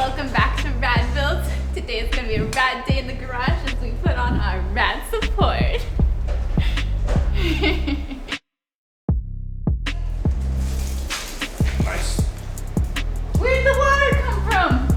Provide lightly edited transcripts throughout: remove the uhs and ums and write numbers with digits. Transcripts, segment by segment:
welcome back to Rad Builds. Today is going to be a rad day in the garage as we put on our rad support. Nice. Where'd the water come from?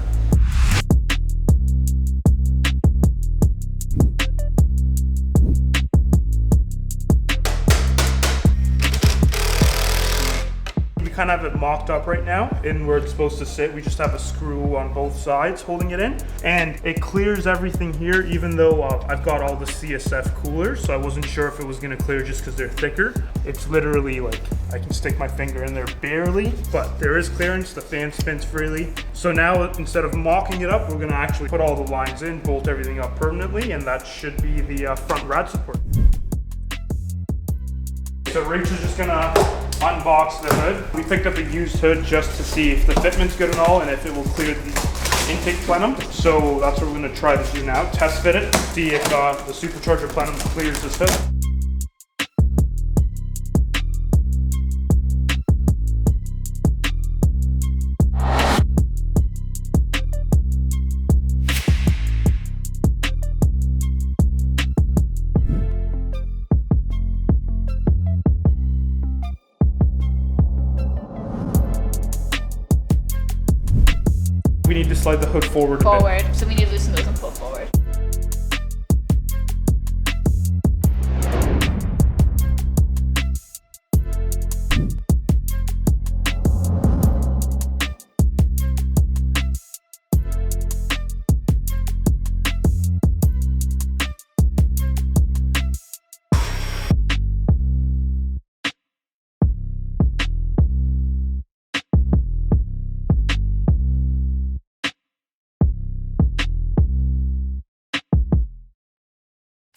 We kind of have it mocked up right now in where it's supposed to sit. We just have a screw on both sides holding it in, and it clears everything here, even though I've got all the CSF coolers, so I wasn't sure if it was going to clear just because they're thicker. It's literally like I can stick my finger in there barely, but there is clearance. The fan spins freely. So now instead of mocking it up, we're going to actually put all the lines in, bolt everything up permanently, and that should be the front rad support. So Rachel's just gonna unbox the hood. We picked up a used hood just to see if the fitment's good and all, and if it will clear the intake plenum. So that's what we're gonna try to do now. Test fit it, see if the supercharger plenum clears this hood. We need to slide the hood forward a bit. So we need to loosen those and pull forward.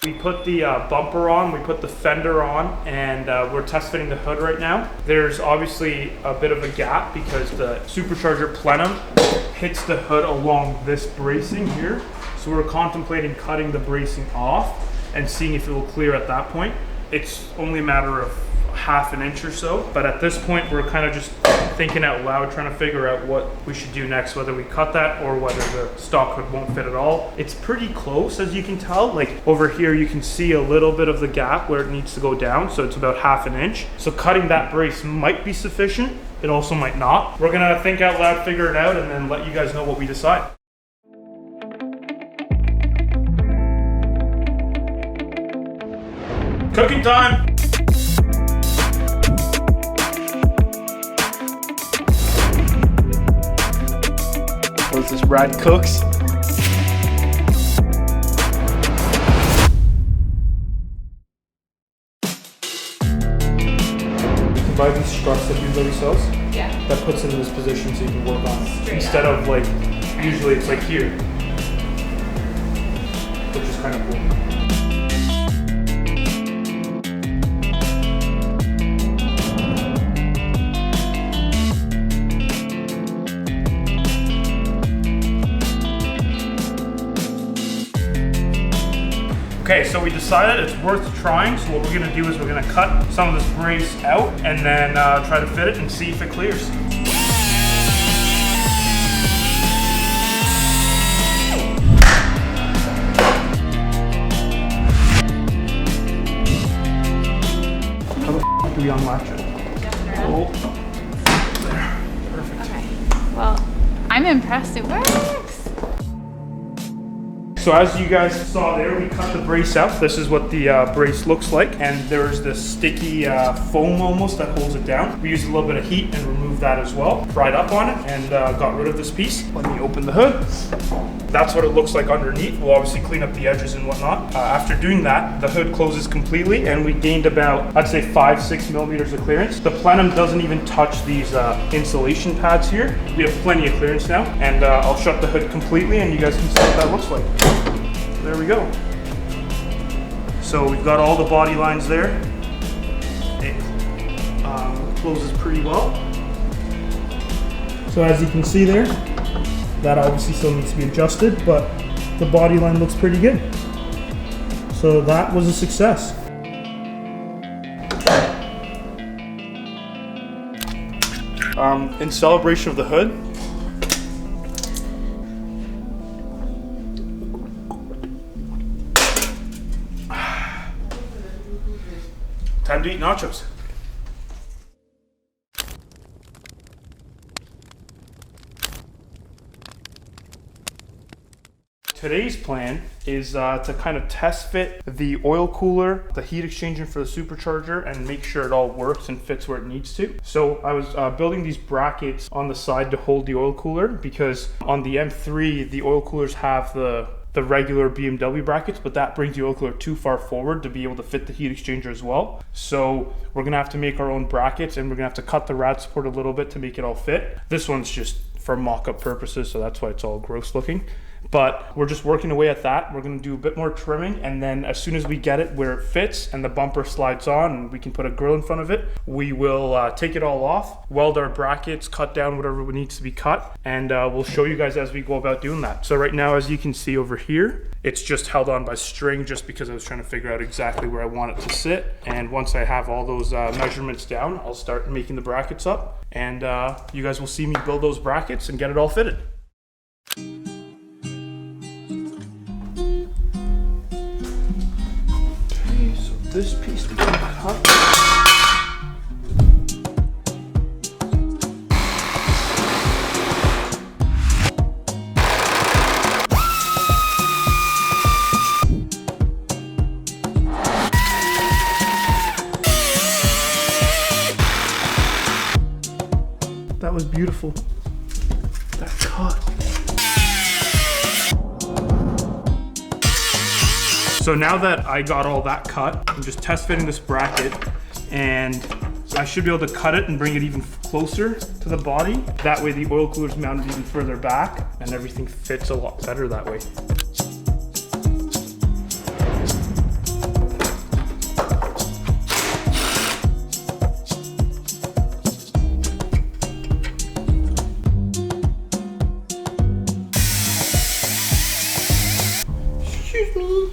We put the bumper on, we put the fender on, and we're test fitting the hood right now. There's obviously a bit of a gap because the supercharger plenum hits the hood along this bracing here. So we're contemplating cutting the bracing off and seeing if it will clear at that point. It's only a matter of half an inch or so, but at this point we're kind of just thinking out loud, trying to figure out what we should do next, whether we cut that or whether the stock hood won't fit at all. It's pretty close, as you can tell. Like over here you can see a little bit of the gap where it needs to go down, so it's about half an inch. So cutting that brace might be sufficient. It also might not. We're gonna think out loud, figure it out, and then let you guys know what we decide. Cooking time! What's this, Rad Cooks? You can buy these struts that usually sells. Yeah. That puts it in this position so you can work on it. Straight Instead up. of like, usually it's like here. Which is kind of cool. Okay, so we decided it's worth trying, so what we're gonna do is we're gonna cut some of this brace out and then try to fit it and see if it clears. How the f do we unlatch it? Oh, there, perfect. Okay. Well, I'm impressed. It works. So as you guys saw there, we cut the brace out. This is what the brace looks like. And there's this sticky foam almost that holds it down. We used a little bit of heat and removed that as well. Fried up on it and got rid of this piece. Let me open the hood. That's what it looks like underneath. We'll obviously clean up the edges and whatnot. After doing that, the hood closes completely and we gained about, I'd say 5-6 millimeters of clearance. The plenum doesn't even touch these insulation pads here. We have plenty of clearance now, and I'll shut the hood completely and you guys can see what that looks like. There we go. So we've got all the body lines there. It closes pretty well. So as you can see there, that obviously still needs to be adjusted, but the body line looks pretty good. So that was a success. In celebration of the hood, Time to eat nachos. Today's plan is to kind of test fit the oil cooler, the heat exchanger for the supercharger, and make sure it all works and fits where it needs to. So I was building these brackets on the side to hold the oil cooler, because on the M3, the oil coolers have the regular BMW brackets, but that brings the oil cooler too far forward to be able to fit the heat exchanger as well. So we're gonna have to make our own brackets, and we're gonna have to cut the rad support a little bit to make it all fit. This one's just for mock-up purposes, so that's why it's all gross looking. But we're just working away at that. We're gonna do a bit more trimming, and then as soon as we get it where it fits and the bumper slides on and we can put a grill in front of it, we will take it all off, weld our brackets, cut down whatever needs to be cut, and we'll show you guys as we go about doing that. So right now, as you can see over here, it's just held on by string just because I was trying to figure out exactly where I want it to sit. And once I have all those measurements down, I'll start making the brackets up, and you guys will see me build those brackets and get it all fitted. This piece we can cut. That was beautiful. That cut. So now that I got all that cut, I'm just test fitting this bracket, and I should be able to cut it and bring it even closer to the body. That way the oil cooler's mounted even further back and everything fits a lot better that way. Excuse me.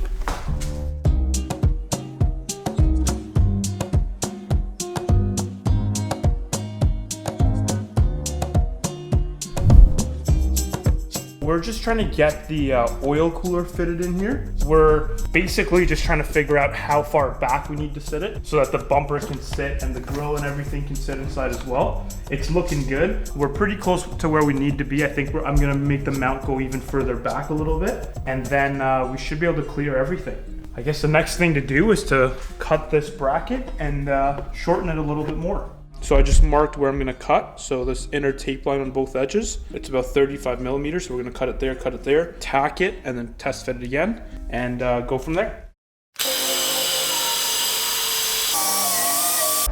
We're just trying to get the oil cooler fitted in here. We're basically just trying to figure out how far back we need to sit it so that the bumper can sit and the grill and everything can sit inside as well. It's looking good. We're pretty close to where we need to be. I think I'm gonna make the mount go even further back a little bit, and then we should be able to clear everything. I guess the next thing to do is to cut this bracket and shorten it a little bit more. So I just marked where I'm gonna cut. So this inner tape line on both edges, it's about 35 millimeters. So we're gonna cut it there, tack it, and then test fit it again, and go from there.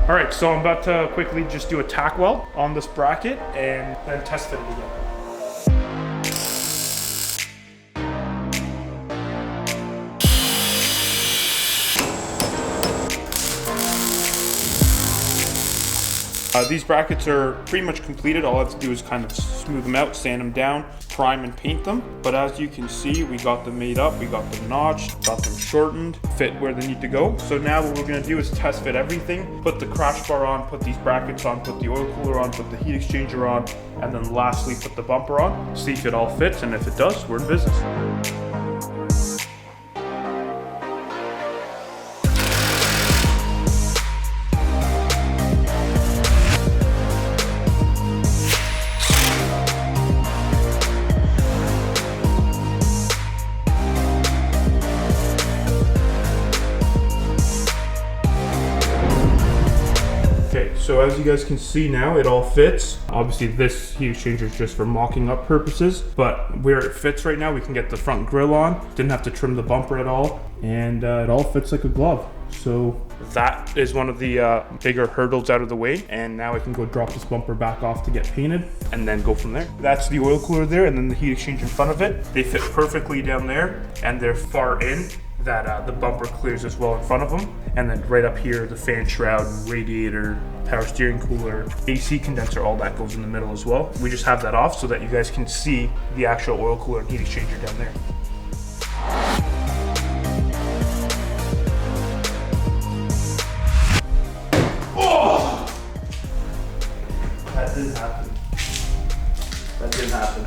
All right, so I'm about to quickly just do a tack weld on this bracket and then test fit it again. These brackets are pretty much completed. All I have to do is kind of smooth them out, sand them down, prime and paint them. But as you can see, we got them made up, we got them notched, got them shortened, fit where they need to go. So now what we're gonna do is test fit everything, put the crash bar on, put these brackets on, put the oil cooler on, put the heat exchanger on, and then lastly put the bumper on, see if it all fits, and if it does, we're in business. So as you guys can see now, it all fits. Obviously this heat exchanger is just for mocking up purposes, but where it fits right now, we can get the front grille on. Didn't have to trim the bumper at all, and it all fits like a glove. So that is one of the bigger hurdles out of the way, and now I can go drop this bumper back off to get painted and then go from there. That's the oil cooler there, and then the heat exchanger in front of it. They fit perfectly down there, and they're far in that the bumper clears as well in front of them. And then right up here, the fan shroud, radiator, power steering cooler, AC condenser, all that goes in the middle as well. We just have that off so that you guys can see the actual oil cooler and heat exchanger down there. Oh! That didn't happen. That didn't happen.